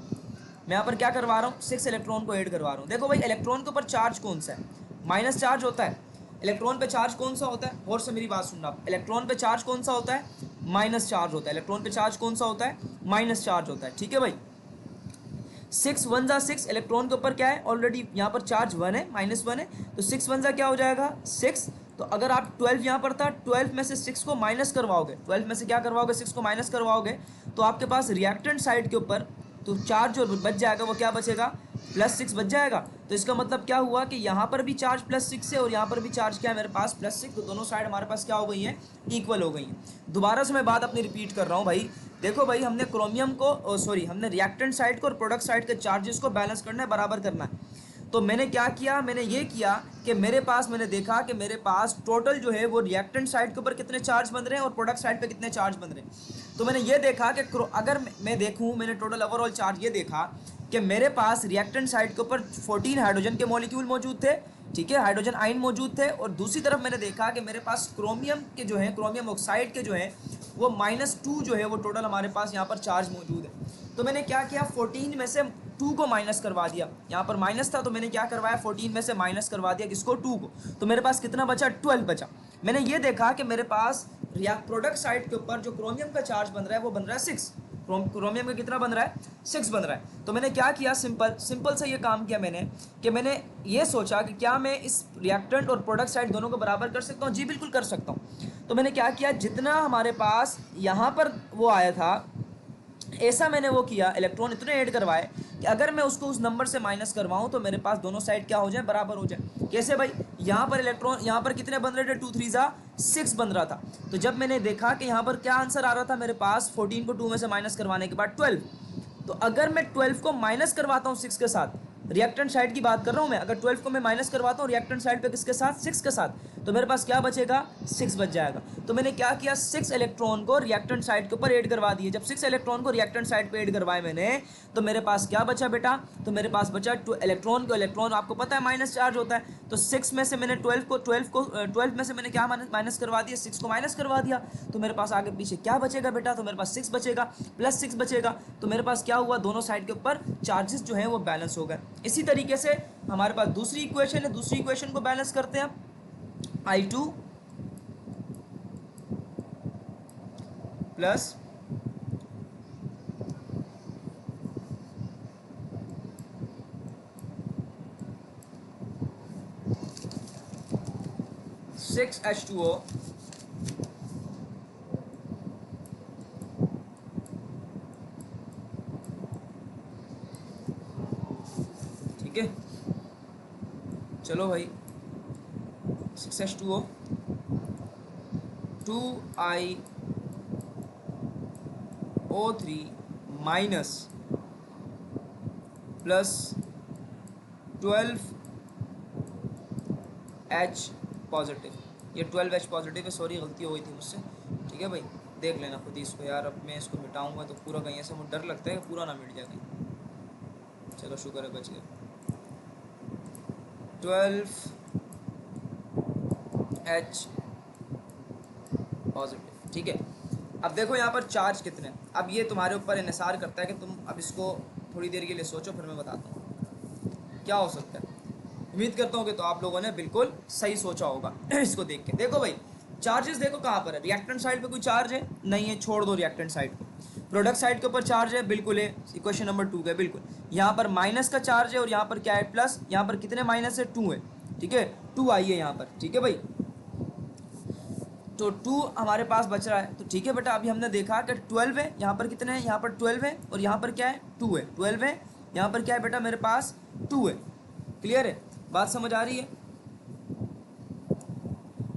मैं यहाँ पर क्या करवा रहा हूँ, 6 इलेक्ट्रॉन को ऐड करवा रहा हूँ। देखो भाई, इलेक्ट्रॉन के ऊपर चार्ज कौन सा है, माइनस चार्ज होता है। इलेक्ट्रॉन पे चार्ज कौन सा होता है, और से मेरी बात सुनना, इलेक्ट्रॉन पे चार्ज कौन सा होता है, माइनस चार्ज होता है। इलेक्ट्रॉन पे चार्ज कौन सा होता है, माइनस चार्ज होता है, ठीक है भाई। 6 1 ज़ा 6, इलेक्ट्रॉन के ऊपर क्या है, ऑलरेडी यहाँ पर चार्ज 1 है, -1 है, तो 6 1 ज़ा क्या हो जाएगा 6। तो अगर आप 12 यहाँ पर था, 12 में से 6 को माइनस करवाओगे, 12 में से क्या करवाओगे, 6 को माइनस करवाओगे, तो आपके पास रिएक्टेंट साइड के ऊपर तो चार्ज जो बच जाएगा वो क्या बचेगा, +6 बच जाएगा। तो इसका मतलब क्या हुआ कि यहाँ पर भी चार्ज +6 है और यहाँ पर भी चार्ज क्या है मेरे पास +6, तो दोनों साइड हमारे पास क्या हो गई हैं, इक्वल हो गई हैं। दोबारा से मैं बात अपनी रिपीट कर रहा हूँ भाई, देखो भाई, हमने क्रोमियम को हमने रिएक्टेंट साइड को और प्रोडक्ट साइड के चार्जेस को बैलेंस करना है, बराबर करना है। तो मैंने क्या किया, मैंने ये किया कि मेरे पास, मैंने देखा कि मेरे पास टोटल जो है वो रिएक्टेंट साइड के ऊपर कितने चार्ज बन रहे हैं और प्रोडक्ट साइड पे कितने चार्ज बन रहे हैं। तो मैंने ये देखा कि अगर मैं देखूँ, मैंने टोटल ओवरऑल चार्ज ये देखा कि मेरे पास रिएक्टेंट साइड के ऊपर 14 हाइड्रोजन के मॉलिक्यूल मौजूद थे, ठीक है, हाइड्रोजन आयन मौजूद थे, और दूसरी तरफ मैंने देखा कि मेरे पास क्रोमियम के जो है, क्रोमियम ऑक्साइड के जो है वो -2 जो है वो टोटल हमारे पास यहाँ पर चार्ज मौजूद है। तो मैंने क्या किया, 14 में से 2 को माइनस करवा दिया, यहाँ पर माइनस था तो मैंने क्या करवाया, 14 में से माइनस करवा दिया किसको, 2 को, तो मेरे पास कितना बचा, 12 बचा। मैंने ये देखा कि मेरे पास प्रोडक्ट साइड के ऊपर जो क्रोमियम का चार्ज बन रहा है वो बन रहा है 6, क्रोमियम का कितना बन रहा है, 6 बन रहा है। तो मैंने क्या किया, सिंपल से ये काम किया मैंने कि मैंने ये सोचा कि क्या मैं इस रिएक्टेंट और प्रोडक्ट साइड दोनों को बराबर कर सकता हूँ, जी बिल्कुल कर सकता हूँ। तो मैंने क्या किया, जितना हमारे पास यहाँ पर वो आया था, ऐसा मैंने वो किया, इलेक्ट्रॉन इतने ऐड करवाए कि अगर मैं उसको उस नंबर से माइनस करवाऊँ तो मेरे पास दोनों साइड क्या हो जाए, बराबर हो जाए। कैसे भाई, यहाँ पर इलेक्ट्रॉन, यहाँ पर कितने बन रहे थे, 2 3 ज़ा 6 बन रहा था। तो जब मैंने देखा कि यहाँ पर क्या आंसर आ रहा था मेरे पास, 14 को 2 में से माइनस करवाने के बाद 12, तो अगर मैं 12 को माइनस करवाता हूँ 6 के साथ रिएक्टेंट साइड की बात कर रहा हूँ मैं। अगर 12 को मैं माइनस करवाता हूँ रिएक्टेंट साइड पे किसके साथ, 6 के साथ, तो मेरे पास क्या बचेगा, 6 बच जाएगा। तो मैंने क्या किया, 6 इलेक्ट्रॉन को रिएक्टेंट साइड के ऊपर ऐड करवा दिए। जब 6 इलेक्ट्रॉन को रिएक्टेंट साइड पे ऐड करवाए मैंने, तो मेरे पास क्या बचा बेटा, तो मेरे पास बचा 2 इलेक्ट्रॉन को, इलेक्ट्रॉन आपको पता है माइनस चार्ज होता है, तो 6 में से मैंने 12 में से मैंने क्या माइनस करवा दिया, 6 को माइनस करवा दिया। तो मेरे पास आगे पीछे क्या बचेगा बेटा, तो मेरे पास 6 बचेगा प्लस 6 बचेगा। तो मेरे पास क्या हुआ, दोनों साइड के ऊपर चार्जेस जो है वो बैलेंस हो गए। इसी तरीके से हमारे पास दूसरी इक्वेशन है, दूसरी इक्वेशन को बैलेंस करते हैं। I2 प्लस H2O ठीक है। चलो भाई 6H2O 2iO3 minus plus 12H positive, ये 12H पॉजिटिव है, सॉरी गलती हो गई थी मुझसे, ठीक है भाई, देख लेना खुद ही इसको यार। अब मैं इसको मिटाऊंगा तो पूरा कहीं ऐसे मुझे डर लगता है कि पूरा ना मिट जाए कहीं। चलो शुक्र है बच गया। 12H पॉजिटिव, ठीक है। अब देखो यहाँ पर चार्ज कितने हैं, अब ये तुम्हारे ऊपर इन्हिसार करता है कि तुम अब इसको थोड़ी देर के लिए सोचो, फिर मैं बताता हूँ क्या हो सकता है। उम्मीद करता हूँ कि तो आप लोगों ने बिल्कुल सही सोचा होगा इसको देख के। देखो भाई चार्जेस देखो कहाँ पर है, रिएक्टेंट साइड पे कोई चार्ज है नहीं है, छोड़ दो रिएक्टेंट साइड को। प्रोडक्ट साइड के ऊपर चार्ज है, बिल्कुल है, इक्वेशन नंबर 2 का बिल्कुल। यहाँ पर माइनस का चार्ज है और यहाँ पर क्या है, प्लस। यहाँ पर कितने माइनस है, 2 है, ठीक है, 2 आई है यहाँ पर, ठीक है भाई। तो 2 हमारे पास बच रहा है, तो ठीक है बेटा। अभी हमने देखा कि 12 है, यहाँ पर कितने हैं, यहाँ पर 12 है और यहाँ पर क्या है, 2 है। 12 है, यहाँ पर क्या है बेटा, मेरे पास 2 है। क्लियर है, बात समझ आ रही है।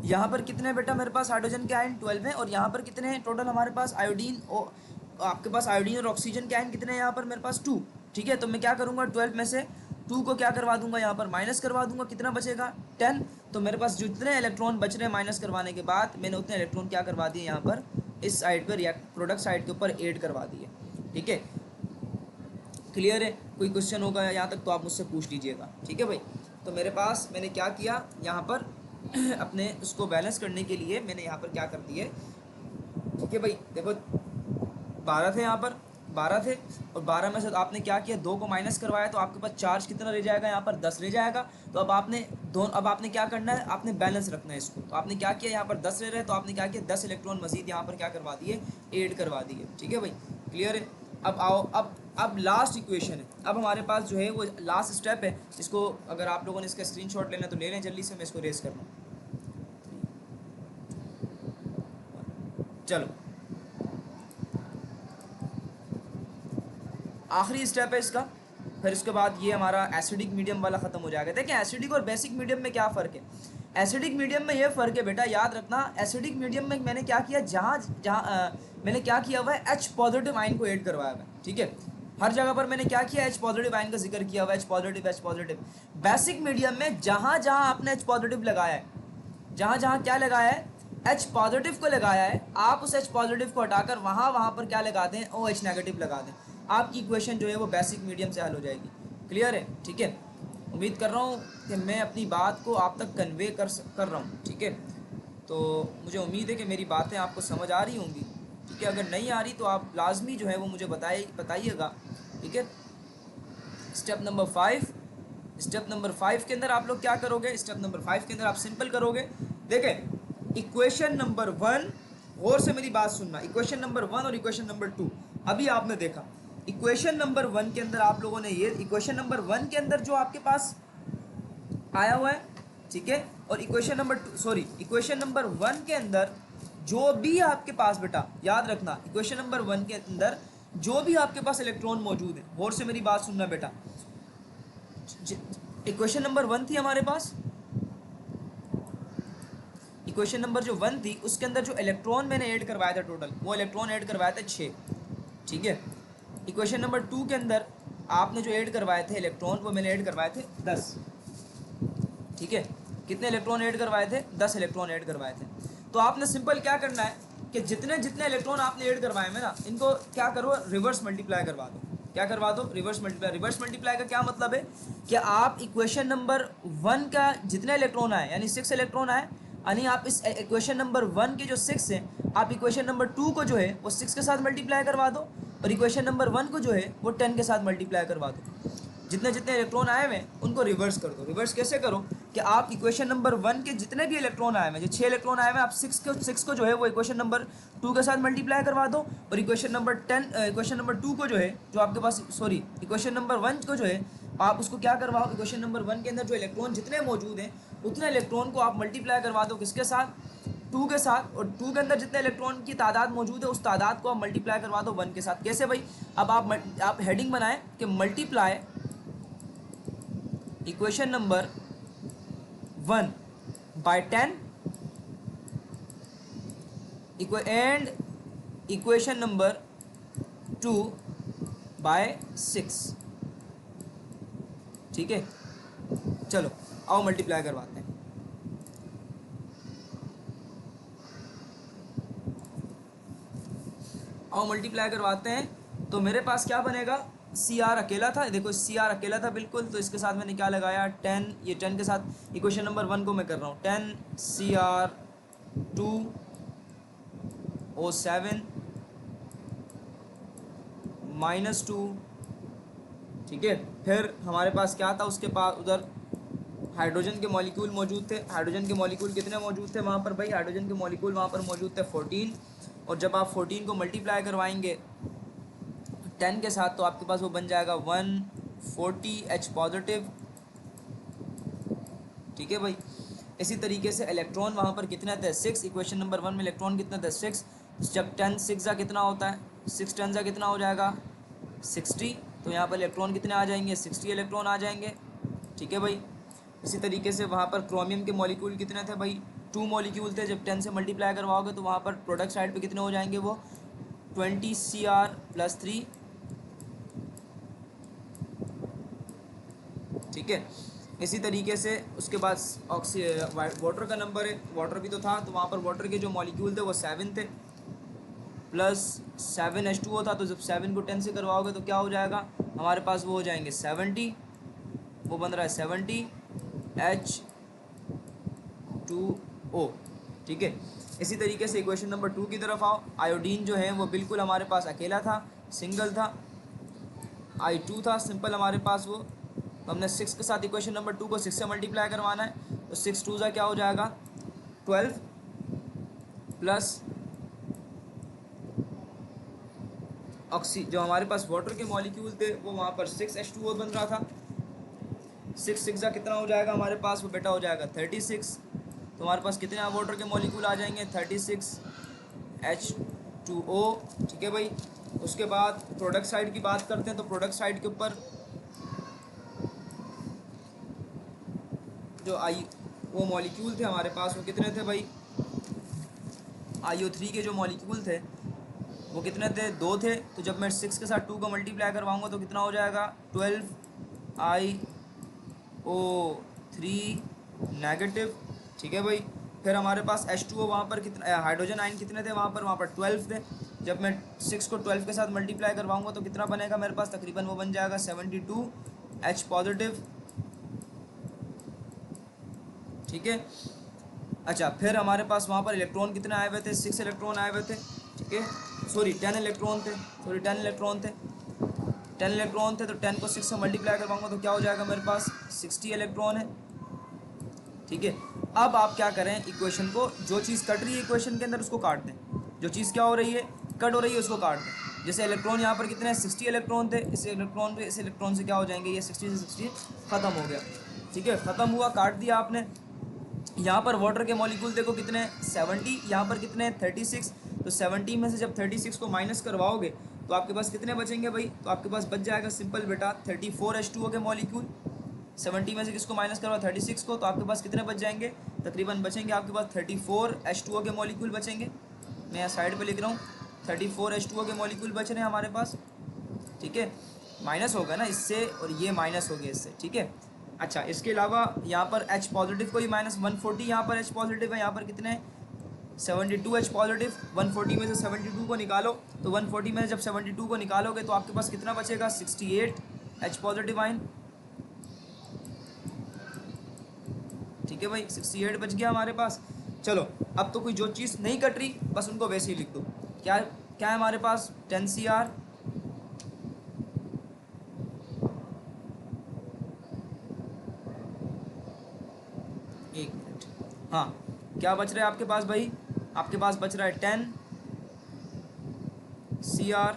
यहाँ पर कितने हैं बेटा, मेरे पास हाइड्रोजन के आयन 12 है और यहाँ पर कितने हैं टोटल हमारे पास आयोडीन, और आपके पास आयोडीन और ऑक्सीजन के आयन कितने हैं यहाँ पर, मेरे पास 2, ठीक है। तो मैं क्या करूँगा, 12 में से 2 को क्या करवा दूंगा, यहाँ पर माइनस करवा दूंगा, कितना बचेगा, 10। तो मेरे पास जितने इलेक्ट्रॉन बच रहे हैं माइनस करवाने के बाद, मैंने उतने इलेक्ट्रॉन क्या करवा दिए यहाँ पर इस साइड पर, प्रोडक्ट साइड के ऊपर ऐड करवा दिए, ठीक है। क्लियर है, कोई क्वेश्चन होगा यहाँ तक तो आप मुझसे पूछ लीजिएगा, ठीक है भाई। तो मेरे पास मैंने क्या किया यहाँ पर अपने उसको बैलेंस करने के लिए मैंने यहाँ पर क्या कर दिए, ठीक है भाई। देखो 12 थे यहाँ पर, 12 थे और 12 में से आपने क्या किया, 2 को माइनस करवाया, तो आपके पास चार्ज कितना रह जाएगा, यहाँ पर 10 रह जाएगा। तो अब आपने क्या करना है, आपने बैलेंस रखना है इसको। तो आपने क्या किया, यहाँ पर 10 रह रहे हैं, तो आपने क्या किया, 10 इलेक्ट्रॉन मजीद यहाँ पर क्या करवा दिए, ऐड करवा दिए, ठीक है भाई। क्लियर है। अब आओ, अब लास्ट इक्वेशन है। अब हमारे पास जो है वो लास्ट स्टेप है। इसको अगर आप लोगों ने इसका स्क्रीनशॉट लेना तो ले लें जल्दी से, मैं इसको रेस कर रहा हूँ। चलो आखिरी स्टेप है इसका, फिर इसके बाद ये हमारा एसिडिक मीडियम वाला ख़त्म हो जाएगा। देखिए एसिडिक और बेसिक मीडियम में क्या फ़र्क है। एसिडिक मीडियम में ये फ़र्क है बेटा, याद रखना, एसिडिक मीडियम में मैंने क्या किया, मैंने क्या किया हुआ है, H पॉजिटिव आयन को ऐड करवाया हुआ है, ठीक है। हर जगह पर मैंने क्या किया, H पॉजिटिव आयन का जिक्र किया हुआ है, H पॉजिटिव। बेसिक मीडियम में जहाँ जहाँ आपने H पॉजिटिव लगाया है, जहाँ जहाँ क्या लगाया है, H पॉजिटिव को लगाया है, आप उस H पॉजिटिव को हटाकर वहाँ पर क्या लगा दें, OH नेगेटिव लगा दें। आपकी इक्वेशन जो है वो बेसिक मीडियम से हल हो जाएगी। क्लियर है, ठीक है। उम्मीद कर रहा हूँ कि मैं अपनी बात को आप तक कन्वे कर रहा हूँ, ठीक है। तो मुझे उम्मीद है कि मेरी बातें आपको समझ आ रही होंगी, ठीक है। अगर नहीं आ रही तो आप लाजमी जो है वो मुझे बताइएगा, ठीक है। स्टेप नंबर 5 के अंदर आप लोग क्या करोगे, स्टेप नंबर 5 के अंदर आप सिंपल करोगे। देखें इक्वेशन नंबर 1, गौर से मेरी बात सुनना, इक्वेशन नंबर 1 और इक्वेशन नंबर 2 अभी आपने देखा। इक्वेशन नंबर 1 के अंदर आप लोगों ने ये, इक्वेशन नंबर 1 के अंदर जो आपके पास आया हुआ है, ठीक है, और इक्वेशन नंबर 1 के अंदर जो भी आपके पास बेटा याद रखना, इक्वेशन नंबर 1 के अंदर जो भी आपके पास इलेक्ट्रॉन मौजूद है, गौर से मेरी बात सुनना बेटा। इक्वेशन नंबर 1 थी हमारे पास, इक्वेशन नंबर जो 1 थी उसके अंदर जो इलेक्ट्रॉन मैंने ऐड करवाया था टोटल, वो इलेक्ट्रॉन ऐड करवाया था 6, ठीक है। इक्वेशन नंबर 2 के अंदर आपने जो ऐड करवाए थे इलेक्ट्रॉन वो मैंने ऐड करवाए थे 10, ठीक है। कितने इलेक्ट्रॉन ऐड करवाए थे? 10 इलेक्ट्रॉन ऐड करवाए थे। तो आपने सिंपल क्या करना है कि जितने जितने इलेक्ट्रॉन आपने ऐड करवाए हैं ना, इनको क्या करो, रिवर्स मल्टीप्लाई करवा दो। क्या करवा दो? Reverse multiply. रिवर्स मल्टीप्लाई का क्या मतलब है कि आप इक्वेशन नंबर 1 का जितने इलेक्ट्रॉन आए यानी 6 इलेक्ट्रॉन आए, यानी आप इस इक्वेशन नंबर 1 के जो 6 है, आप इक्वेशन नंबर 2 को जो है वो 6 के साथ मल्टीप्लाई करवा दो, और इक्वेशन नंबर 1 को जो है वो 10 के साथ मल्टीप्लाई करवा दो। जितने जितने इलेक्ट्रॉन आए हुए हैं उनको रिवर्स कर दो। रिवर्स कैसे करो कि आप इक्वेशन नंबर 1 के जितने भी इलेक्ट्रॉन आए हुए हैं, जो 6 इलेक्ट्रॉन आए हुए हैं, आप 6 को जो है वो इक्वेशन नंबर 2 के साथ मल्टीप्लाई करवा दो, और इक्वेशन नंबर 2 को जो है, जो आपके पास सॉरी इक्वेशन नंबर 1 को जो है आप उसको क्या करवाओ, इक्वेशन नंबर 1 के अंदर जो इलेक्ट्रॉन जितने मौजूद हैं उतने इलेक्ट्रॉन को आप मल्टीप्लाई करवा दो किसके साथ? 2 के साथ। और 2 के अंदर जितने इलेक्ट्रॉन की तादाद मौजूद है उस तादाद को आप मल्टीप्लाई करवा दो 1 के साथ। कैसे भाई? अब आप हेडिंग बनाएं कि multiply equation number 1 by 10 and equation number 2 by 6, ठीक है। चलो आओ मल्टीप्लाई करवाते हैं। आओ मल्टीप्लाई करवाते हैं। तो मेरे पास क्या बनेगा? सी आर अकेला था, देखो सी आर अकेला था बिल्कुल, तो इसके साथ मैंने क्या लगाया 10, ये 10 के साथ इक्वेशन नंबर 1 को मैं कर रहा हूँ 10 सी आर 2O7 -2, ठीक है। फिर हमारे पास क्या था? उसके पास उधर हाइड्रोजन के मॉलिक्यूल मौजूद थे। हाइड्रोजन के मॉलिक्यूल कितने मौजूद थे वहाँ पर भाई? हाइड्रोजन के मॉलिक्यूल वहाँ पर मौजूद थे 14, और जब आप 14 को मल्टीप्लाई करवाएंगे 10 के साथ तो आपके पास वो बन जाएगा 140H पॉजिटिव, ठीक है भाई। इसी तरीके से इलेक्ट्रॉन वहाँ पर कितने थे? 6। इक्वेशन नंबर 1 में इलेक्ट्रॉन कितने थे? 6। जब 10 6 जा कितना होता है? 6 10 जा कितना हो जाएगा? 60। तो यहाँ पर इलेक्ट्रॉन कितने आ जाएंगे? 60 इलेक्ट्रॉन आ जाएंगे, ठीक है भाई। इसी तरीके से वहाँ पर क्रोमियम के मॉलिक्यूल कितने थे भाई? 2 मॉलिक्यूल थे। जब 10 से मल्टीप्लाई करवाओगे तो वहाँ पर प्रोडक्ट साइड पे कितने हो जाएंगे? वो 20 Cr + 3, ठीक है। इसी तरीके से उसके बाद वाटर का नंबर है, वाटर भी तो था, तो वहाँ पर वाटर के जो मॉलिक्यूल थे वो 7 थे, प्लस 7H2O था। तो जब 7 को 10 से करवाओगे तो क्या हो जाएगा हमारे पास? वो हो जाएंगे 70, वो बन रहा है 70H2O, ठीक है। इसी तरीके से इक्वेशन नंबर 2 की तरफ आओ। आयोडीन जो है वो बिल्कुल हमारे पास अकेला था, सिंगल था, I2 था सिंपल हमारे पास वो। तो हमने 6 के साथ इक्वेशन नंबर 2 को 6 से मल्टीप्लाई करवाना है, तो 6 2 क्या हो जाएगा? 12, प्लस ऑक्सी जो हमारे पास वाटर के मॉलिक्यूल थे वो वहाँ पर 6H2O बन रहा था। 6 6 कितना हो जाएगा हमारे पास? वो बेटा हो जाएगा 36। तो हमारे पास कितने वाटर के मॉलिक्यूल आ जाएंगे? 36H2O, ठीक है भाई। उसके बाद प्रोडक्ट साइड की बात करते हैं। तो प्रोडक्ट साइड के ऊपर जो वो मॉलिक्यूल थे हमारे पास वो कितने थे भाई? IO3 के जो मॉलिक्यूल थे वो कितने थे? 2 थे। तो जब मैं 6 के साथ 2 को मल्टीप्लाई करवाऊंगा तो कितना हो जाएगा? 12IO3 नेगेटिव, ठीक है भाई। फिर हमारे पास H2O वहाँ पर कितना, हाइड्रोजन आयन कितने थे वहाँ पर 12 थे। जब मैं 6 को 12 के साथ मल्टीप्लाई करवाऊंगा तो कितना बनेगा मेरे पास? तकरीबन वो बन जाएगा 72H पॉजिटिव, ठीक है। अच्छा, फिर हमारे पास वहाँ पर इलेक्ट्रॉन कितने आए हुए थे? 6 इलेक्ट्रॉन आए हुए थे, ठीक है। सॉरी 10 इलेक्ट्रॉन थे, 10 इलेक्ट्रॉन थे। 10 इलेक्ट्रॉन थे तो 10 को 6 से मल्टीप्लाई करवाऊंगा तो क्या हो जाएगा मेरे पास? 60 इलेक्ट्रॉन है, ठीक है। अब आप क्या करें, इक्वेशन को जो चीज़ कट रही है इक्वेशन के अंदर उसको काट दें। जो चीज़ क्या हो रही है? कट हो रही है, उसको काट दें। जैसे इलेक्ट्रॉन यहाँ पर कितने हैं? 60 इलेक्ट्रॉन थे। इस इलेक्ट्रॉन से क्या हो जाएंगे? ये 60 से 60 ख़त्म हो गया, ठीक है। ख़त्म हुआ, काट दिया आपने। यहाँ पर वाटर के मॉलिक्यूल देखो कितने? 70। यहाँ पर कितने? 36। तो 70 में से जब 36 को माइनस करवाओगे तो आपके पास कितने बचेंगे भाई? तो आपके पास बच जाएगा सिंपल बेटा 34H2O के मॉलिक्यूल। 70 में से किसको माइनस करवा? 36 को। तो आपके पास कितने बच जाएंगे? तकरीबन बचेंगे आपके पास 34H2O के मॉलिक्यूल बचेंगे। मैं यहाँ साइड पे लिख रहा हूँ 34H2O के मॉलिक्यूल बच रहे हैं हमारे पास, ठीक है। माइनस होगा ना इससे, और ये माइनस हो गया इससे, ठीक है। अच्छा, इसके अलावा यहाँ पर H पॉजिटिव को ही माइनस 140, यहाँ पर H पॉजिटिव है, यहाँ पर कितने 72 H पॉजिटिव, 140 में से 72 को निकालो, तो 140 में से जब 72 को निकालोगे तो आपके पास कितना बचेगा 68 H पॉजिटिव आइन, ठीक है भाई 68 बच गया हमारे पास। चलो अब तो कोई जो चीज़ नहीं कट रही बस उनको वैसे ही लिख दो। क्या क्या है हमारे पास 10 CR, एक मिनट, हाँ क्या बच रहा है आपके पास भाई, आपके पास बच रहा है 10 CR,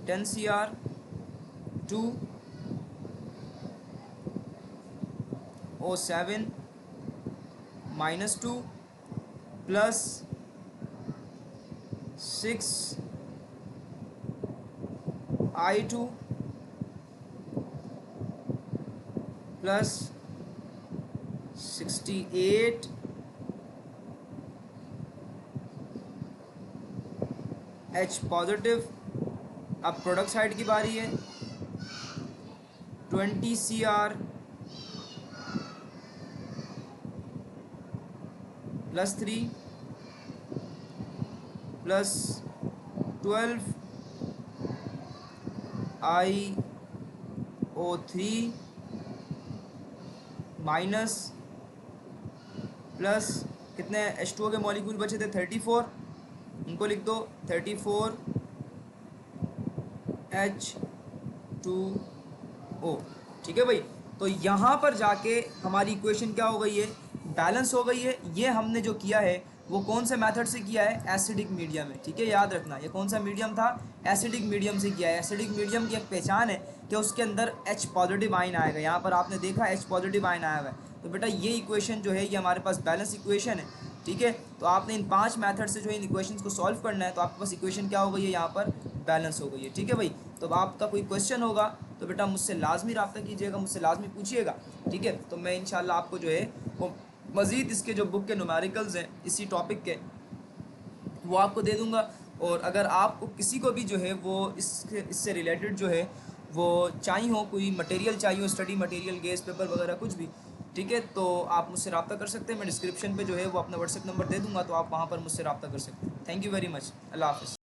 10 CR 207 -2 plus 6I2 plus 68 H positive. अब प्रोडक्ट साइड की बारी है, 20 CR +3 plus 12IO3 minus plus कितने H2O के मॉलिक्यूल बचे थे 34, उनको लिख दो 34H2O, ठीक है भाई। तो यहाँ पर जाके हमारी इक्वेशन क्या हो गई है, बैलेंस हो गई है। ये हमने जो किया है वो कौन से मेथड से किया है, एसिडिक मीडियम है, ठीक है याद रखना। ये कौन सा मीडियम था, एसिडिक मीडियम से किया है। एसिडिक मीडियम की एक पहचान है कि उसके अंदर H पॉजिटिव आइन आएगा, यहाँ पर आपने देखा H पॉजिटिव आइन आया हुआ है, तो बेटा ये इक्वेशन जो है ये हमारे पास बैलेंस इक्वेशन है, ठीक है। तो आपने इन 5 मेथड से जो है इन इक्वेशंस को सॉल्व करना है, तो आपके पास इक्वेशन क्या हो गई है, यहाँ पर बैलेंस हो गई है, ठीक है भाई। तो अब आपका कोई क्वेश्चन होगा तो बेटा मुझसे लाजमी रब्ता कीजिएगा, मुझसे लाजमी पूछिएगा, ठीक है। तो मैं इंशाल्लाह आपको जो है वो मज़ीद इसके जो बुक के नुमेरिकल्स हैं इसी टॉपिक के, वो आपको दे दूंगा। और अगर आपको किसी को भी जो है वो इससे रिलेटेड जो है वो चाहिए हो, कोई मटेरियल चाहिए हो, स्टडी मटेरियल, गेस पेपर वगैरह कुछ भी, ठीक है, तो आप मुझसे रब्ता कर सकते हैं। मैं डिस्क्रिप्शन पे जो है वो अपना व्हाट्सएप नंबर दे दूंगा, तो आप वहाँ पर मुझसे रब्ता कर सकते हैं। थैंक यू वेरी मच, अल्लाह हाफ़िज़।